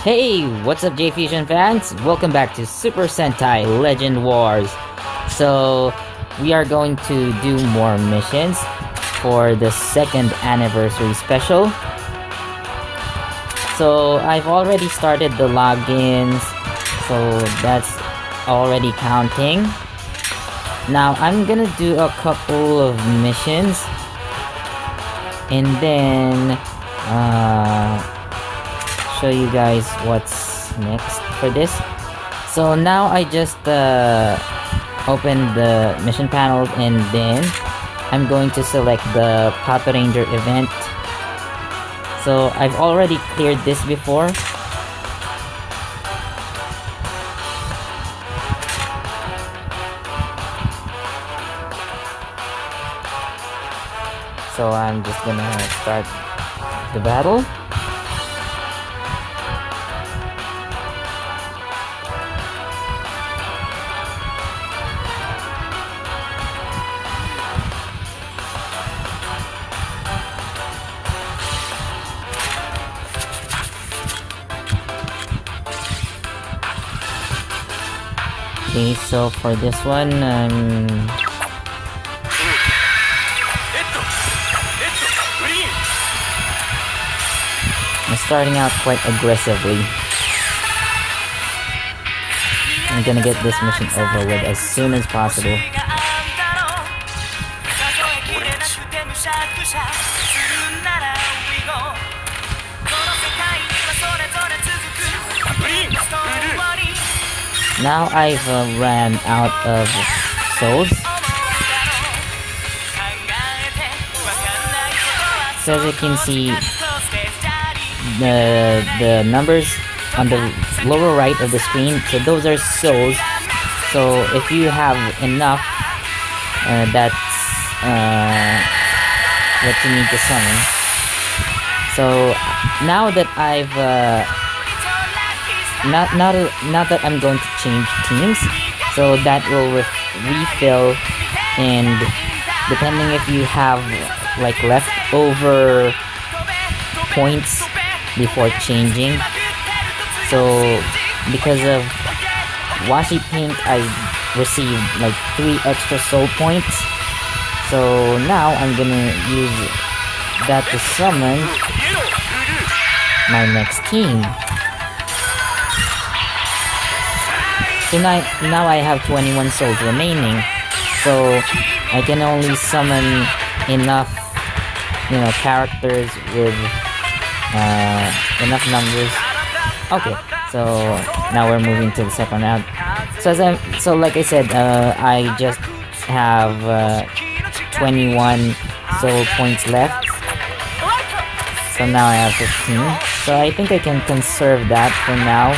Hey, what's up J-Fusion fans? Welcome back to Super Sentai Legend Wars. So, we are going to do more missions for the 2nd anniversary special. So, I've already started the logins, so that's already counting. Now, I'm gonna do a couple of missions, and then, show you guys what's next for this. So now I just opened the mission panel, and then I'm going to select the Papa Ranger event. So I've already cleared this before. So I'm just gonna start the battle. Okay, so for this one, I'm starting out quite aggressively. I'm gonna get this mission over with as soon as possible. Now I've ran out of souls. So as you can see, the numbers on the lower right of the screen, so those are souls. So if you have enough, that's what you need to summon. So now that I've now that I'm going to change teams, so that will refill, and depending if you have like leftover points before changing. So because of Washi Pink, I received like 3 extra soul points. So now I'm gonna use that to summon my next team. So now I have 21 souls remaining, so I can only summon enough, characters with enough numbers. Okay, so now we're moving to the second round. So like I said, I just have 21 soul points left. So now I have 15. So I think I can conserve that for now.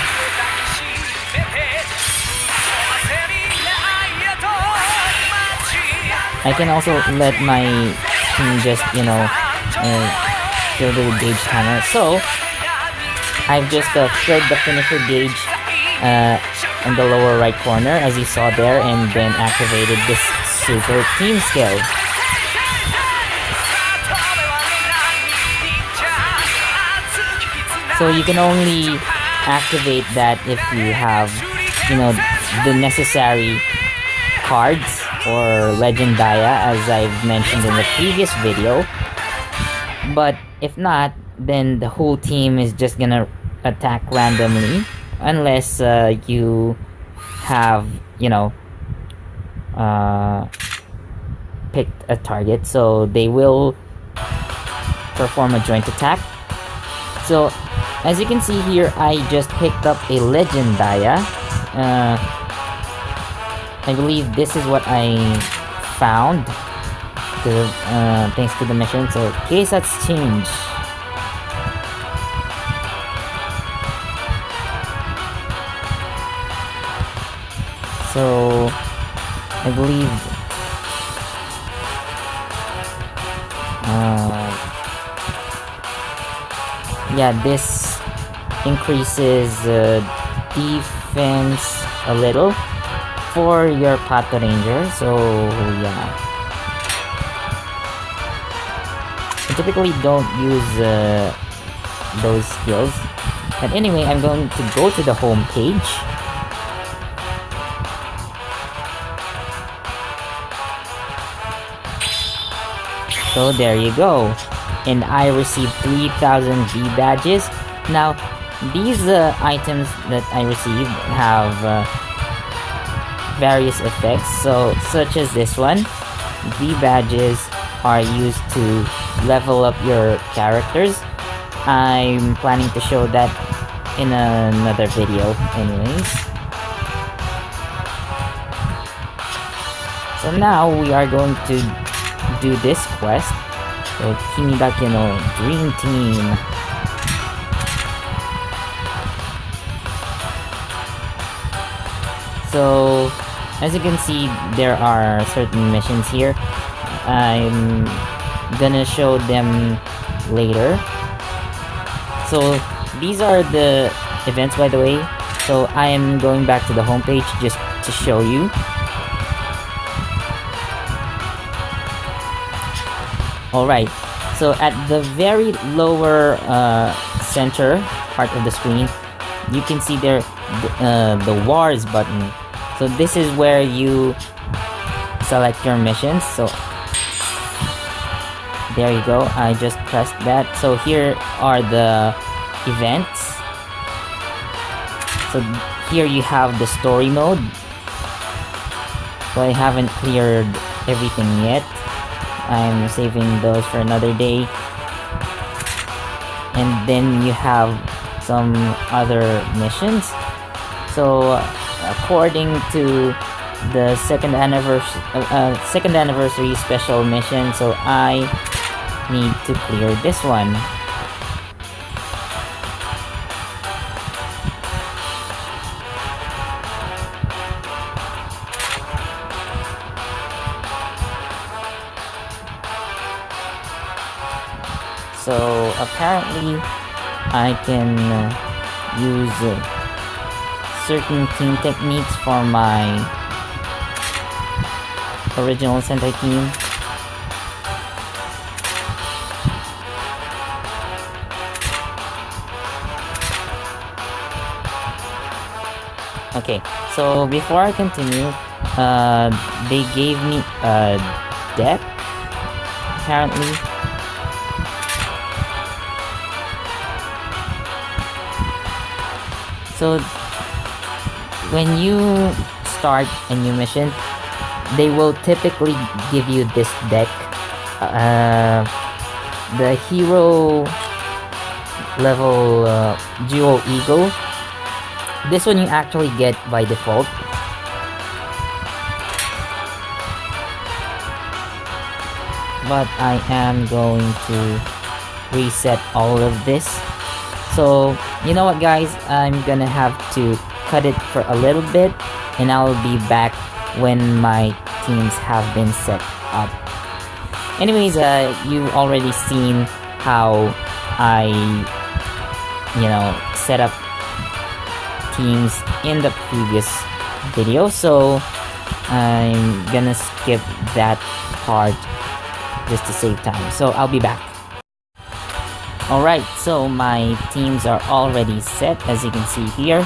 I can also let my team just, fill the gauge timer. So, I've just filled the finisher gauge in the lower right corner, as you saw there, and then activated this super team skill. So you can only activate that if you have, the necessary cards or Legend Dia, as I've mentioned in the previous video. But if not, then the whole team is just gonna attack randomly, unless you have, picked a target, so they will perform a joint attack. So as you can see here, I just picked up a Legend Dia. I believe this is what I found thanks to the mission. So Keisat's change. So I believe this increases defense a little for your Pata Ranger. So yeah, I typically don't use those skills But anyway, I'm going to go to the home page. So there you go. And I received 3,000 V badges. Now, these items that I received have various effects. So, such as this one, V badges are used to level up your characters. I'm planning to show that in another video anyways. So now we are going to do this quest. So, Kimidake no Dream Team. So, as you can see, there are certain missions here. I'm gonna show them later. So, these are the events, by the way. So, I am going back to the homepage just to show you. Alright, so at the very lower center part of the screen, you can see there the Wars button. So this is where you select your missions. So there you go, I just pressed that. So here are the events. So here you have the story mode. So I haven't cleared everything yet. I'm saving those for another day. And then you have some other missions. So according to the second anniversary special mission, so I need to clear this one. So apparently I can use certain team techniques for my original Sentai team. Okay, so before I continue, they gave me a deck, apparently. So, when you start a new mission, they will typically give you this deck. The hero level Duo Ego. This one you actually get by default. But I am going to reset all of this. So, you know what guys, I'm gonna have to cut it for a little bit and I'll be back when my teams have been set up. Anyways, you've already seen how I, set up teams in the previous video, so I'm gonna skip that part just to save time. So I'll be back. Alright, so my teams are already set, as you can see here.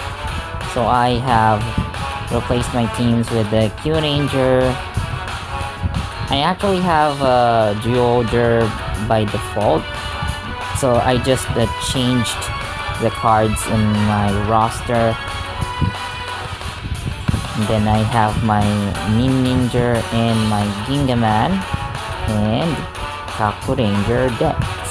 So I have replaced my teams with the Q Ranger. I actually have a Geoder by default. So I just changed the cards in my roster. And then I have my Min Ninja and my Gingaman and Kaku Ranger decks.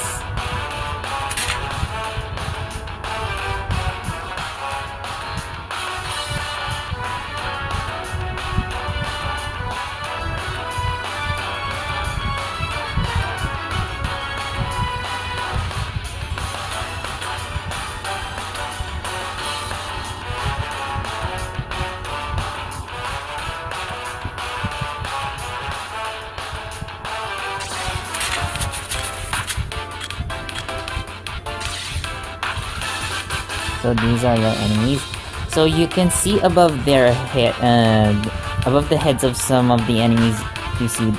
So these are your enemies. So you can see above their head, above the heads of some of the enemies you see,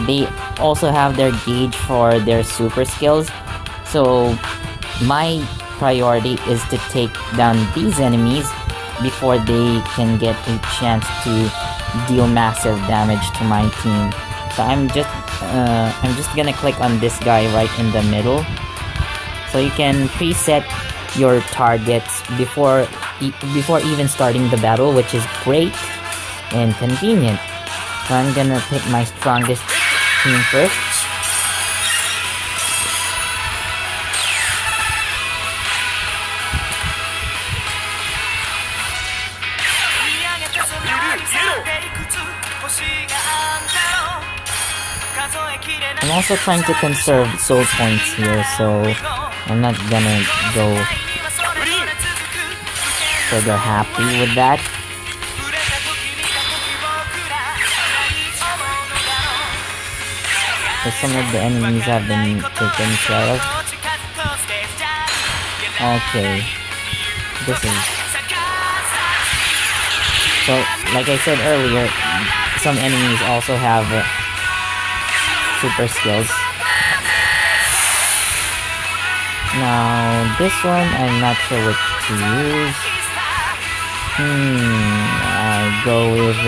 they also have their gauge for their super skills. So my priority is to take down these enemies before they can get a chance to deal massive damage to my team. So I'm just gonna click on this guy right in the middle. So you can preset your targets before even starting the battle, which is great and convenient. So I'm gonna pick my strongest team first. I'm also trying to conserve soul points here, so I'm not gonna go trigger happy with that. So some of the enemies have been taken care of. Okay. This is... So, like I said earlier, some enemies also have super skills. Now, this one, I'm not sure which to use. I'll go with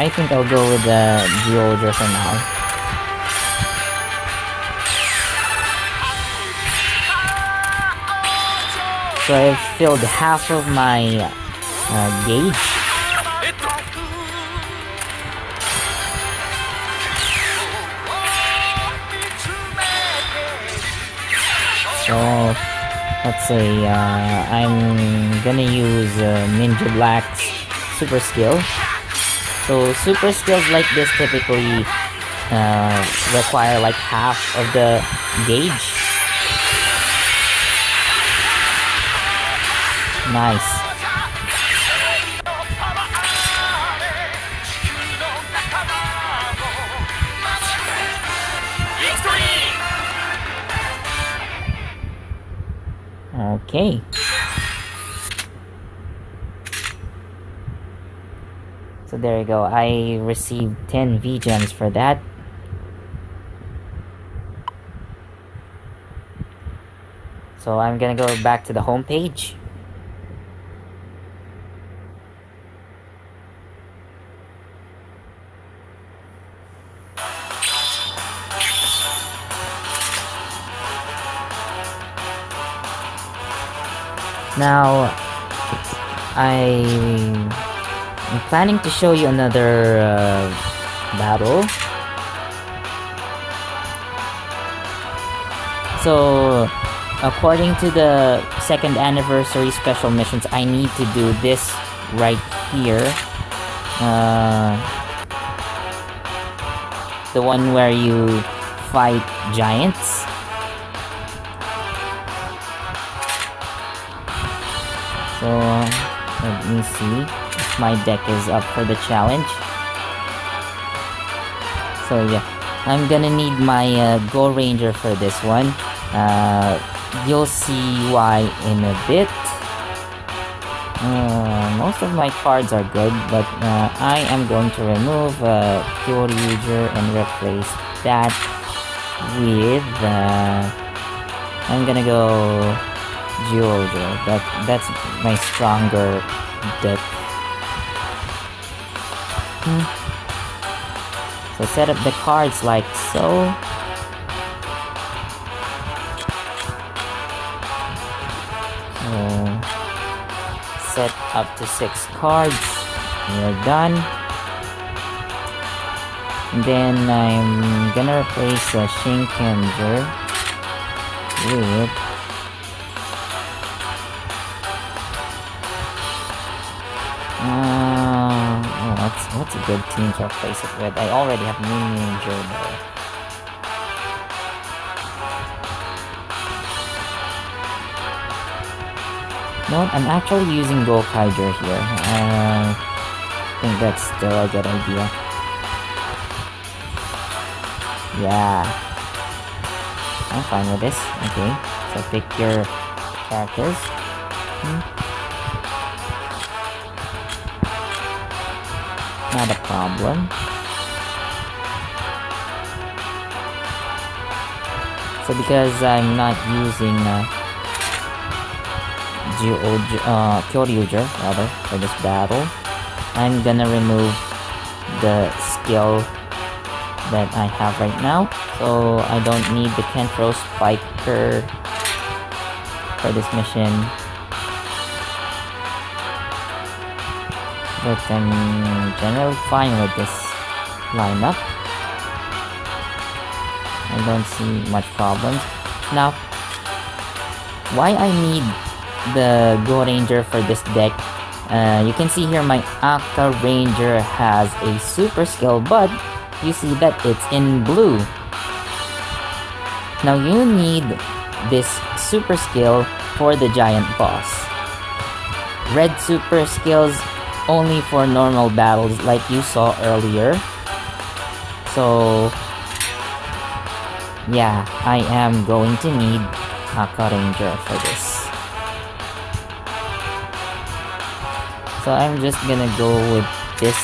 I think I'll go with the Geologist for now. So I've filled half of my gauge. So let's say I'm gonna use Ninja Black's super skill. So super skills like this typically require like half of the gauge. Nice. Okay. So there you go. I received 10 V-Gems for that. So I'm gonna go back to the home page. Now, I'm planning to show you another battle. So, according to the 2nd anniversary special missions, I need to do this right here. The one where you fight giants. So, let me see if my deck is up for the challenge. So yeah, I'm gonna need my Go Ranger for this one. You'll see why in a bit. Most of my cards are good, but I am going to remove Kyoryuger and replace that with... I'm gonna go... Geologist. That's my stronger deck. So set up the cards like so. Set up to 6 cards. We're done. And then I'm gonna replace Shinkenger with what's a good team to replace it with? I already have Moon Ranger though. No, I'm actually using Gokaiger here. I think that's still a good idea. Yeah. I'm fine with this. Okay, so pick your characters. Not a problem. So because I'm not using Kyoryuger rather for this battle, I'm gonna remove the skill that I have right now. So I don't need the Kentro Spiker for this mission. But I'm generally fine with this lineup. I don't see much problems. Now, why I need the Go Ranger for this deck, you can see here my Aka Ranger has a super skill, but you see that it's in blue. Now you need this super skill for the giant boss. Red super skills only for normal battles like you saw earlier. So yeah, I am going to need Aka Ranger for this. So I'm just gonna go with this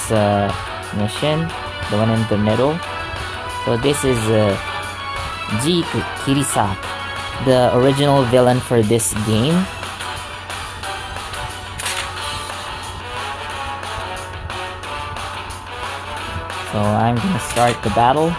mission, the one in the middle. So this is Jeek Kirisak, the original villain for this game. So I'm gonna start the battle.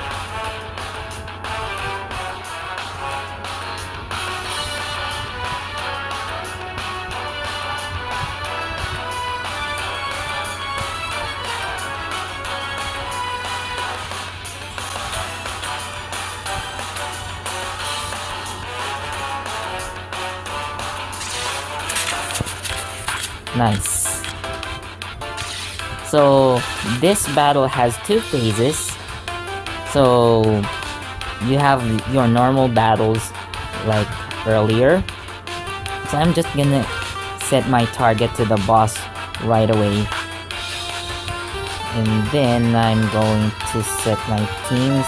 Nice. So this battle has two phases. So you have your normal battles like earlier. So I'm just gonna set my target to the boss right away. And then I'm going to set my teams.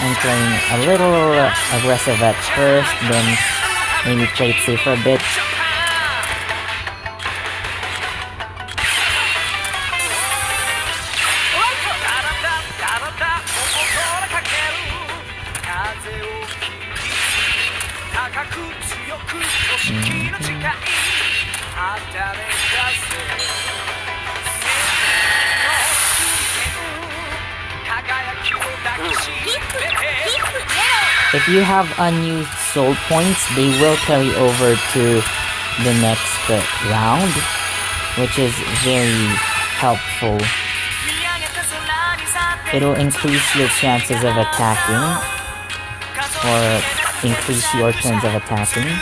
I'm playing a little aggressive at first, then maybe play it safe for a bit. If you have unused soul points, they will carry over to the next round, which is very helpful. It'll increase your chances of attacking, or increase your turns of attacking.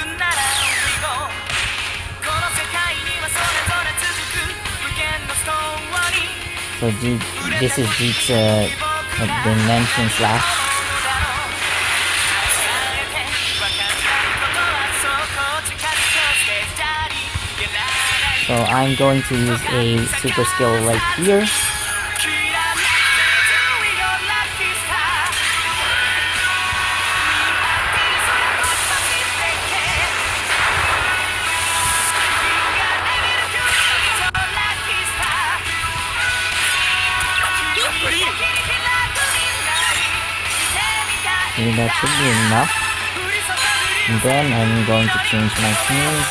So this is Jeek's Dimension Slash. So I'm going to use a super skill right here. And that should be enough. And then I'm going to change my teams.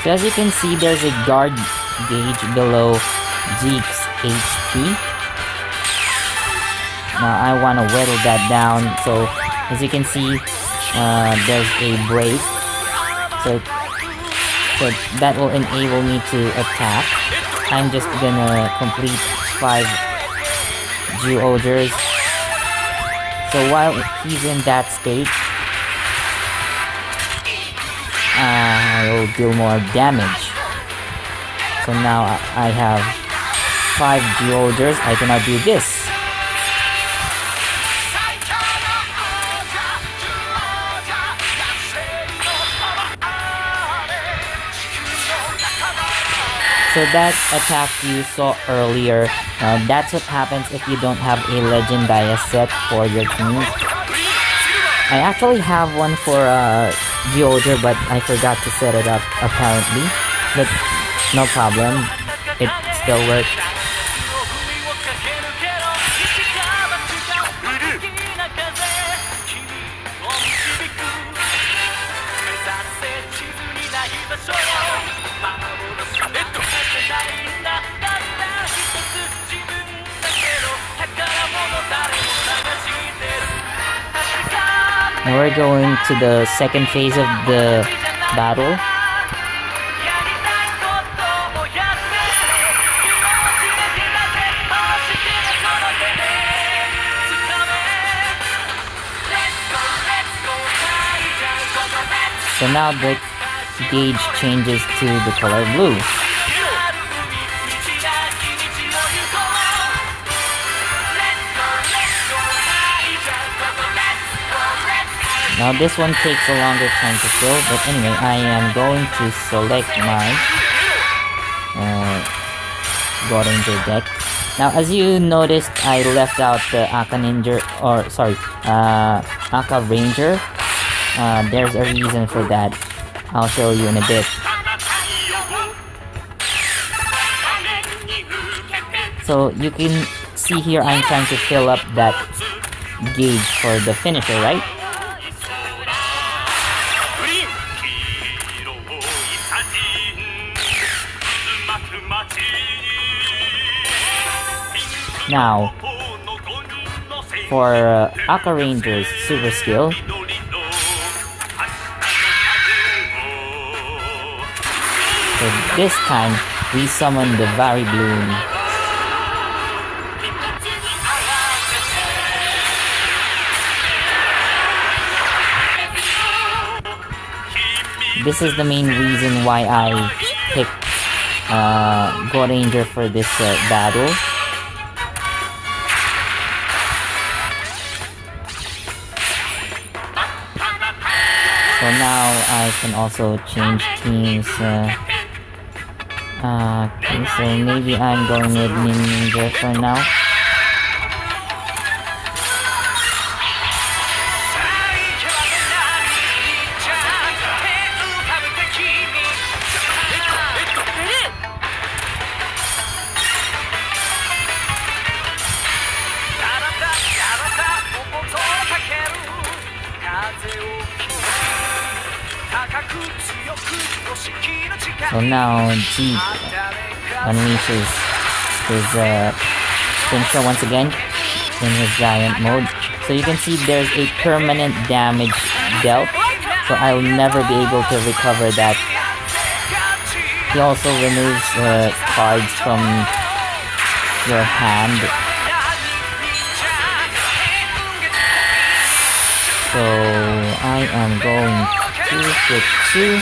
So as you can see, there's a guard gauge below Jeek's HP. Now I want to whittle that down. So as you can see, there's a break. So that will enable me to attack. I'm just gonna complete 5 Geogers. So while he's in that state, I'll deal more damage. So now I have 5 Geogers. I cannot do this. So that attack you saw earlier, that's what happens if you don't have a Legendaya set for your teams. I actually have one for geoder, but I forgot to set it up apparently. But no problem, it still worked. Now we're going to the second phase of the battle. So now the gauge changes to the color blue. Now this one takes a longer time to fill, but anyway, I am going to select my God Ranger deck. Now as you noticed, I left out the Aka Ninja, or sorry, Aka Ranger. There's a reason for that. I'll show you in a bit. So you can see here I'm trying to fill up that gauge for the finisher, right? Now, for Aka Ranger's super skill, so this time we summon the Vari Bloom. This is the main reason why I picked God Ranger for this battle. So now I can also change teams. Okay, so maybe I'm going with Ninja for now. So now Jeep unleashes his finisher once again in his giant mode. So you can see there's a permanent damage dealt, so I'll never be able to recover that. He also removes cards from your hand. So I am going to switch to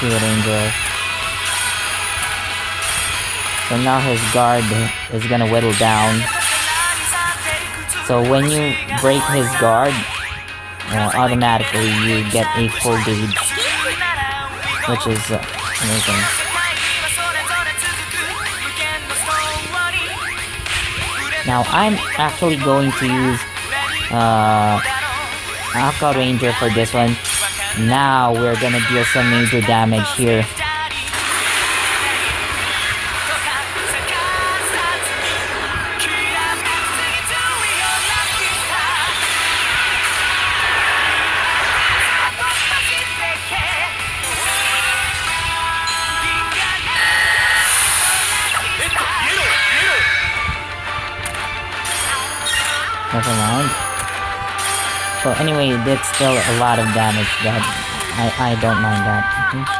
Ranger. So now his guard is gonna whittle down. So when you break his guard, automatically you get a full gauge, which is amazing. Now I'm actually going to use Aka Ranger for this one. Now we're gonna deal some major damage here. Never mind. So anyway, that's still a lot of damage. That I don't mind that.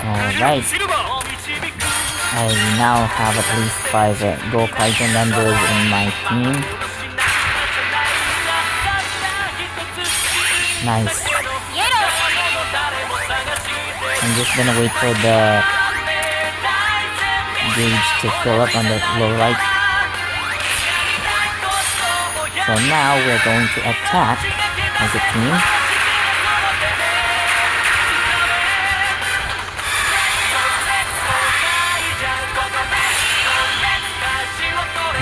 Alright. I now have at least 5 Go-Kaiten members in my team. Nice. I'm just gonna wait for the gauge to fill up on the low right. So now we're going to attack as a team.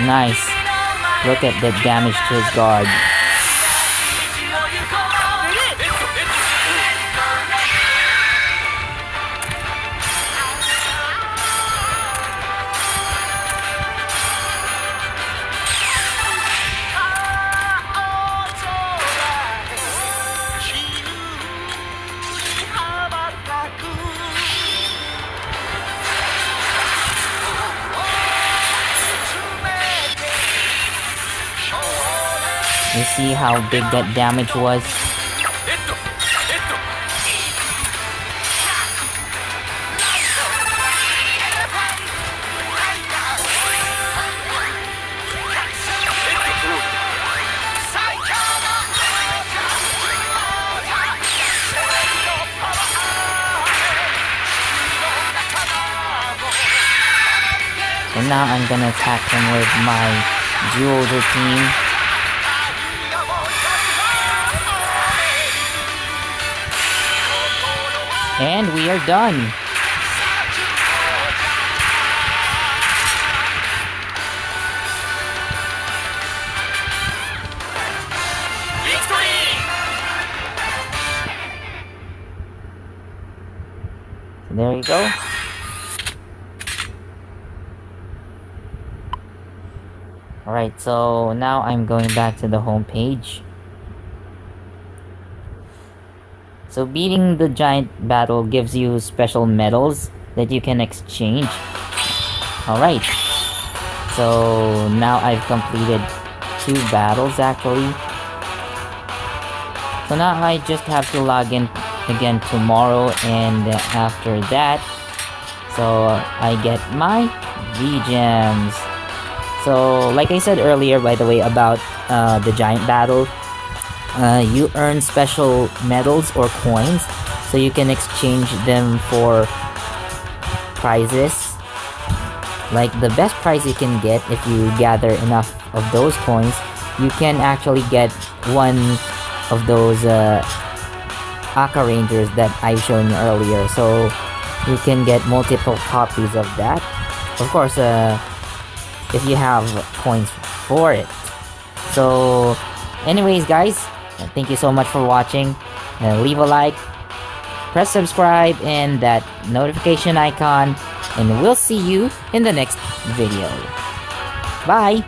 Nice. Look at the damage to his guard. You see how big that damage was? So now I'm gonna attack him with my Duoder team. And we are done. So there you go. Alright, so now I'm going back to the home page. So beating the giant battle gives you special medals that you can exchange. Alright. So now I've completed 2 battles actually. So now I just have to log in again tomorrow, and after that, so I get my V-Gems. So like I said earlier, by the way, about the giant battle, you earn special medals or coins, so you can exchange them for prizes. Like the best prize you can get, if you gather enough of those coins, you can actually get one of those Aka Rangers that I've shown you earlier. So you can get multiple copies of that. Of course, if you have coins for it. So anyways guys, thank you so much for watching. Leave a like, press subscribe and that notification icon, and we'll see you in the next video. Bye!